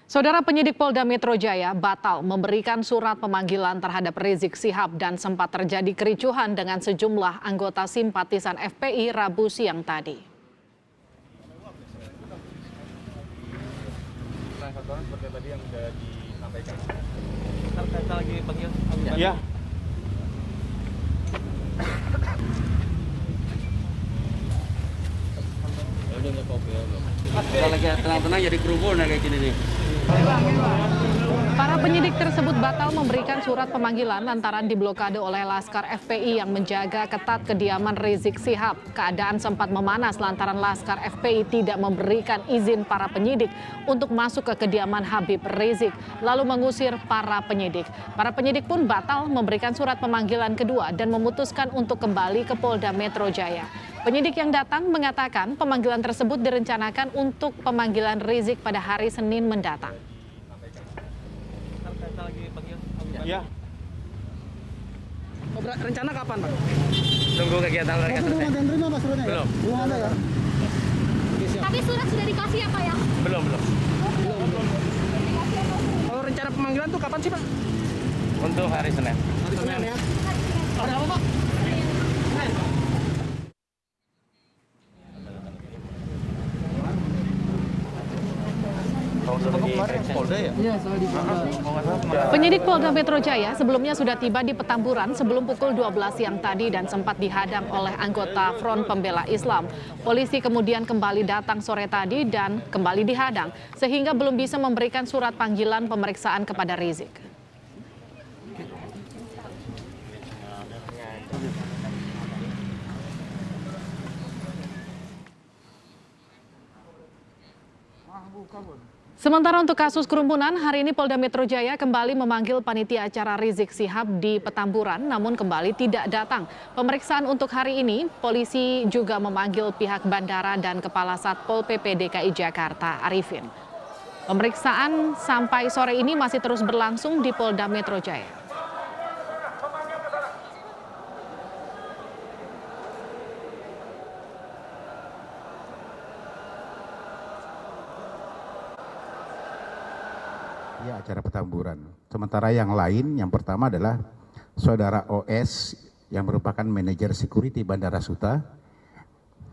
Saudara penyidik Polda Metro Jaya batal memberikan surat pemanggilan terhadap Rizik Syihab dan sempat terjadi kericuhan dengan sejumlah anggota simpatisan FPI Rabu siang tadi. Seperti tadi yang sudah disampaikan. Kita lagi panggil. Ya. Kita lagi tenang-tenang jadi kerumun kayak gini nih. Para penyidik tersebut batal memberikan surat pemanggilan lantaran diblokade oleh Laskar FPI yang menjaga ketat kediaman Rizik Syihab. Keadaan sempat memanas lantaran Laskar FPI tidak memberikan izin para penyidik untuk masuk ke kediaman Habib Rizik, lalu mengusir para penyidik. Para penyidik pun batal memberikan surat pemanggilan kedua dan memutuskan untuk kembali ke Polda Metro Jaya. Penyidik yang datang mengatakan pemanggilan tersebut direncanakan untuk pemanggilan Rizik pada hari Senin mendatang. Kita lagi panggil. Ya. Rencana kapan, Pak? Tunggu kegiatan mereka selesai. Belum. Belum ada ya? Tapi surat sudah dikasih ya Pak ya? Belum. Kalau rencana pemanggilan tuh kapan sih Pak? Untuk hari Senin. Hari Senin ya? Ada apa Pak? Penyidik Polda Metro Jaya sebelumnya sudah tiba di Petamburan sebelum pukul 12 siang tadi dan sempat dihadang oleh anggota Front Pembela Islam. Polisi kemudian kembali datang sore tadi dan kembali dihadang sehingga belum bisa memberikan surat panggilan pemeriksaan kepada Rizik. Sementara untuk kasus kerumunan, hari ini Polda Metro Jaya kembali memanggil panitia acara Rizik Syihab di Petamburan, namun kembali tidak datang. Pemeriksaan untuk hari ini, polisi juga memanggil pihak bandara dan Kepala Satpol PP DKI Jakarta, Arifin. Pemeriksaan sampai sore ini masih terus berlangsung di Polda Metro Jaya. Ya, acara Petamburan. Sementara yang lain, yang pertama adalah Saudara OS yang merupakan manajer security Bandara Suta.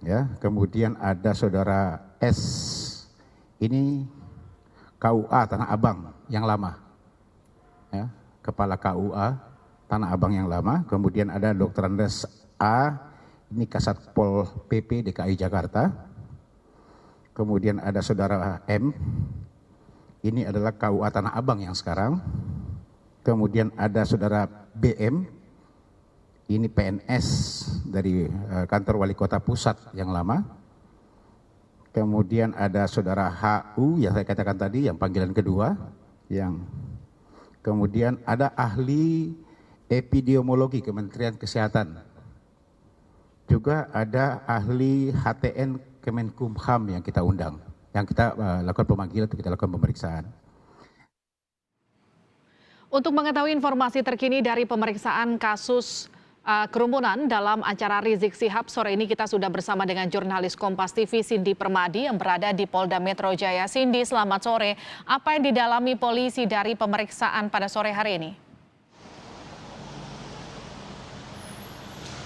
Ya, kemudian ada Saudara S, ini KUA Tanah Abang yang lama. Ya, Kepala KUA Tanah Abang yang lama. Kemudian ada Dr. Andes A, ini Kasatpol PP DKI Jakarta. Kemudian ada Saudara M, ini adalah KUA Tanah Abang yang sekarang. Kemudian ada Saudara BM, ini PNS dari kantor Wali Kota Pusat yang lama. Kemudian ada Saudara HU yang saya katakan tadi, yang panggilan kedua. Kemudian ada ahli epidemiologi Kementerian Kesehatan. Juga ada ahli HTN Kemenkumham yang kita undang. Yang kita lakukan pemanggilan, kita lakukan pemeriksaan. Untuk mengetahui informasi terkini dari pemeriksaan kasus kerumunan dalam acara Rizik Syihab, sore ini kita sudah bersama dengan jurnalis Kompas TV Cindy Permadi yang berada di Polda Metro Jaya. Cindy, selamat sore. Apa yang didalami polisi dari pemeriksaan pada sore hari ini?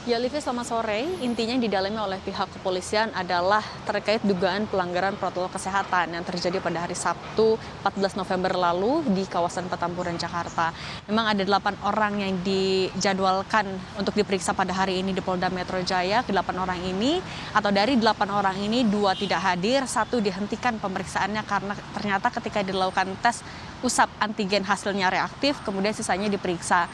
Ya, Livi, selamat sore. Intinya yang didalami oleh pihak kepolisian adalah terkait dugaan pelanggaran protokol kesehatan yang terjadi pada hari Sabtu 14 November lalu di kawasan Petamburan, Jakarta. Memang ada 8 orang yang dijadwalkan untuk diperiksa pada hari ini di Polda Metro Jaya. 8 orang ini, atau dari 8 orang ini, 2 tidak hadir, 1 dihentikan pemeriksaannya karena ternyata ketika dilakukan tes usap antigen hasilnya reaktif, kemudian sisanya diperiksa.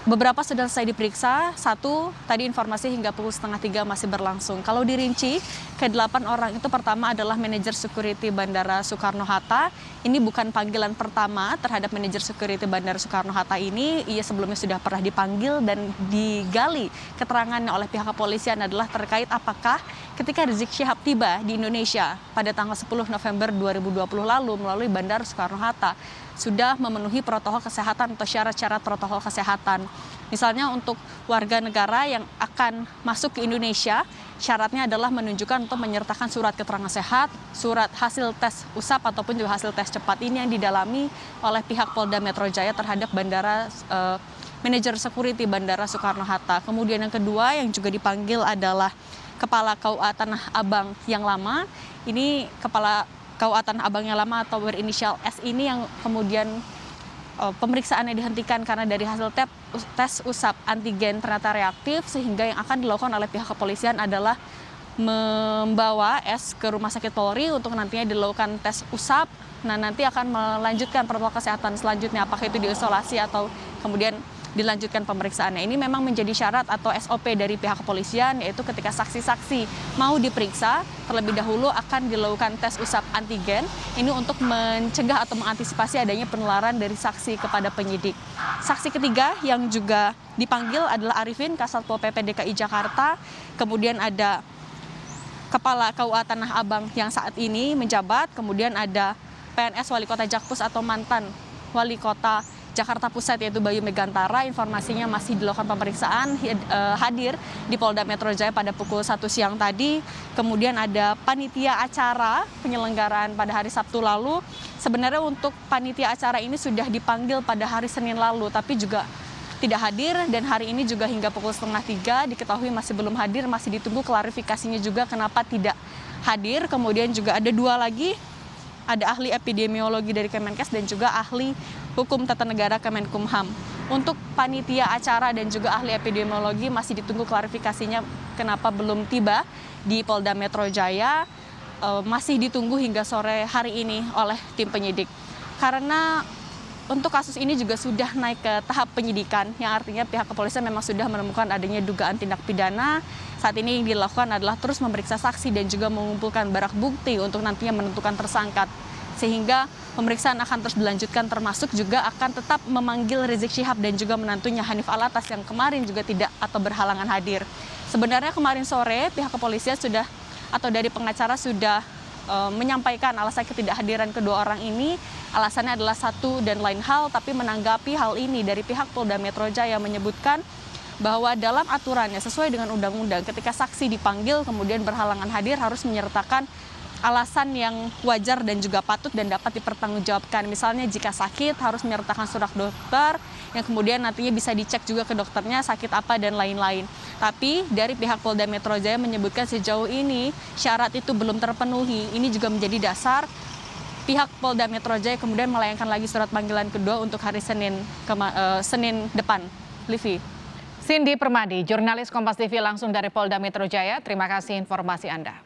Beberapa sudah selesai diperiksa, 1 tadi informasi hingga pukul 2:30 masih berlangsung. Kalau dirinci, ke-8 orang itu pertama adalah manajer security Bandara Soekarno-Hatta. Ini bukan panggilan pertama terhadap manajer security Bandara Soekarno-Hatta ini. Ia sebelumnya sudah pernah dipanggil dan digali keterangannya oleh pihak kepolisian adalah terkait apakah ketika Rizik Syihab tiba di Indonesia pada tanggal 10 November 2020 lalu melalui Bandara Soekarno-Hatta sudah memenuhi protokol kesehatan atau syarat-syarat protokol kesehatan. Misalnya untuk warga negara yang akan masuk ke Indonesia, Syaratnya adalah menunjukkan untuk menyertakan surat keterangan sehat, surat hasil tes usap ataupun juga hasil tes cepat. Ini yang didalami oleh pihak Polda Metro Jaya terhadap manajer security Bandara Soekarno-Hatta. Kemudian yang kedua yang juga dipanggil adalah Kepala KUA Tanah Abang yang lama. Ini Kepala KUA Tanah Abang yang lama atau berinisial S ini yang kemudian pemeriksaannya dihentikan karena dari hasil tes usap antigen ternyata reaktif, sehingga yang akan dilakukan oleh pihak kepolisian adalah membawa S ke Rumah Sakit Polri untuk nantinya dilakukan tes usap. Nah, nanti akan melanjutkan protokol kesehatan selanjutnya, apakah itu diisolasi atau kemudian dilanjutkan pemeriksaannya. Ini memang menjadi syarat atau SOP dari pihak kepolisian, yaitu ketika saksi-saksi mau diperiksa, terlebih dahulu akan dilakukan tes usap antigen. Ini untuk mencegah atau mengantisipasi adanya penularan dari saksi kepada penyidik. Saksi ketiga yang juga dipanggil adalah Arifin, Kasatpol PP DKI Jakarta. Kemudian ada Kepala KUA Tanah Abang yang saat ini menjabat. Kemudian ada PNS Wali Kota Jakpus atau mantan Wali Kota Jakarta Pusat yaitu Bayu Megantara. Informasinya masih dilakukan pemeriksaan, hadir di Polda Metro Jaya pada pukul 1 siang tadi. Kemudian ada panitia acara penyelenggaraan pada hari Sabtu lalu. Sebenarnya untuk panitia acara ini sudah dipanggil pada hari Senin lalu, tapi juga tidak hadir, dan hari ini juga hingga pukul 2:30 diketahui masih belum hadir, masih ditunggu klarifikasinya juga kenapa tidak hadir. Kemudian juga ada dua lagi, ada ahli epidemiologi dari Kemenkes dan juga ahli hukum tata negara Kemenkumham. Untuk panitia acara dan juga ahli epidemiologi masih ditunggu klarifikasinya kenapa belum tiba di Polda Metro Jaya, masih ditunggu hingga sore hari ini oleh tim penyidik. Karena untuk kasus ini juga sudah naik ke tahap penyidikan, yang artinya pihak kepolisian memang sudah menemukan adanya dugaan tindak pidana. Saat ini yang dilakukan adalah terus memeriksa saksi dan juga mengumpulkan barang bukti untuk nantinya menentukan tersangka. Sehingga pemeriksaan akan terus dilanjutkan, termasuk juga akan tetap memanggil Rizik Syihab dan juga menantunya Hanif Alatas yang kemarin juga tidak atau berhalangan hadir. Sebenarnya kemarin sore pihak kepolisian sudah atau dari pengacara sudah menyampaikan alasan ketidakhadiran kedua orang ini. Alasannya adalah satu dan lain hal, tapi menanggapi hal ini dari pihak Polda Metro Jaya menyebutkan bahwa dalam aturannya sesuai dengan undang-undang ketika saksi dipanggil kemudian berhalangan hadir harus menyertakan alasan yang wajar dan juga patut dan dapat dipertanggungjawabkan. Misalnya jika sakit harus menyertakan surat dokter yang kemudian nantinya bisa dicek juga ke dokternya sakit apa dan lain-lain. Tapi dari pihak Polda Metro Jaya menyebutkan sejauh ini syarat itu belum terpenuhi. Ini juga menjadi dasar pihak Polda Metro Jaya kemudian melayangkan lagi surat panggilan kedua untuk hari Senin depan. Livi. Cindy Permadi, jurnalis Kompas TV langsung dari Polda Metro Jaya. Terima kasih informasi Anda.